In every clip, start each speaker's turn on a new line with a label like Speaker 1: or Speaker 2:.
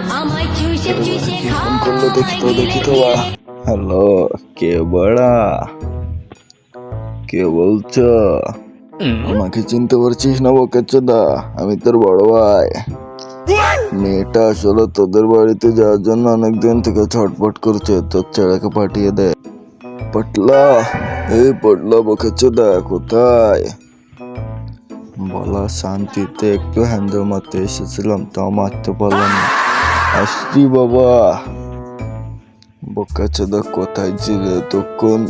Speaker 1: Phone করলো, দেখি তো হ্যালো, কে বড়া? কে বলছো? আমাকে চিনতে পারছিস না বোকাচোদা? আমি তোর বড় ভাই। মেয়েটা আসলে তোদের বাড়িতে যাওয়ার জন্য অনেকদিন থেকে ছটফট করছে, তোর ছেলেকে পাঠিয়ে দে। পটলা, এই পটলা বোকাচোদা কোথায়? বলা শান্তিতে একটু হ্যান্ডেল মারতে এসেছিলাম, তাও মারতে পারলাম না। আসছি বাবা। বোকাচোদা কোথায় ছিলে তখন?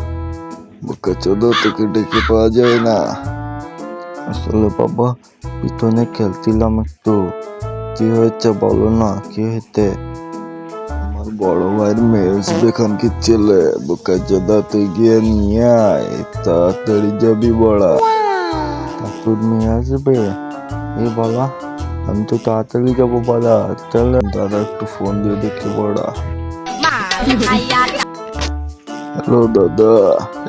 Speaker 1: বোকাচোদা তোকে ডেকে পাওয়া যায় না। আসলে বাবা পিছনে খেলছিলাম একটু। কি হয়েছে বলো না, কি হয়েছে? আমার বড় ভাইয়ের মেয়ে আসবে এখানকার ছেলে। বোকাচোদা তুই গিয়ে নিয়ে আয়, তাড়াতাড়ি যাবি বড়া। তোর মেয়ে আসবে? এ বলা, আমি তো তাড়াতাড়ি যাবো বলা। চল দাদা একটু ফোন দিয়ে দেখি বড়া। হ্যালো দাদা,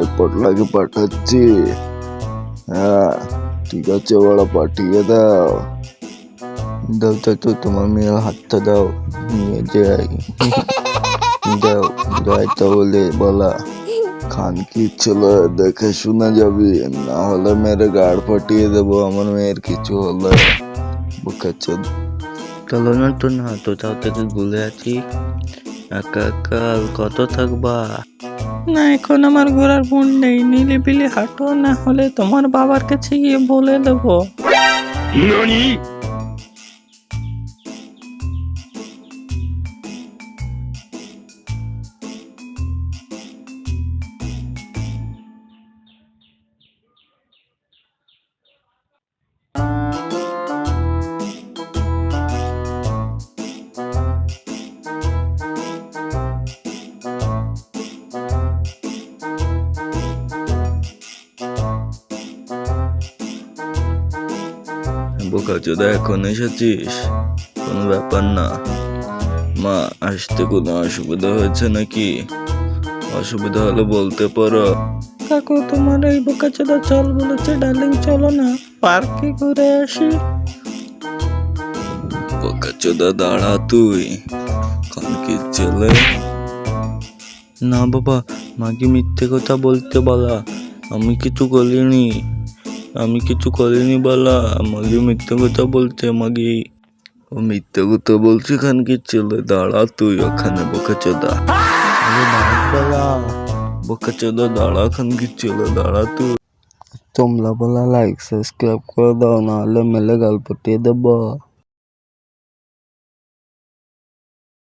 Speaker 1: এই পটলাকে পাঠাচ্ছি। হ্যাঁ ঠিক আছে বড়া, পাঠিয়ে দাও। দাও চাচু, তোমার মেয়ের হাতটা দাও, নিয়ে যাই। যাও যাই তাহলে বলা। খানকি ছেলে, দেখে শুনে যাবি, না হলে মেরে গাড় ফাটিয়ে দেবো আমার মেয়ের কিছু হলে। বোকাচোদ। চলো না তো, না তো তাও থেকে ভুলে আছি। একা একা আর কত থাকবা?
Speaker 2: না, এখন আমার ঘোরার মন নেই। নিলিবিলি হাঁটো, না হলে তোমার বাবার কাছে গিয়ে বলে দেবো।
Speaker 1: বোকাচোদা এখন এসেছিস? কোনো ব্যাপার না। মা, আসতে কোনো অসুবিধা হয়েছে নাকি? অসুবিধা হলে বলতে পারো।
Speaker 2: কাকু, তোমার এই বোকাচোদা চল বলেছে। ডার্লিং চলো না, পার্কে ঘুরে আসি।
Speaker 1: বোকাচোদা দাঁড়া তুই, খানকির ছেলে। না বাবা, মাকে মিথ্যে কথা বলতে বলা। আমি কিছু করিনি, আমি কিছু করিনি বলা। আমাকে মিথ্যে কথা বলছে মাগি। ও মিথ্যে কথা বলছে খানকির ছেলে। দাঁড়া তুই ওখানে বোকাচোদা। বলা বোকাচোদা দাঁড়া, খানকির ছেলে দাঁড়া তুই। তোমরা বলা লাইক সাবস্ক্রাইব করে দাও, নাহলে মেলে গাল পটিয়ে দেবো।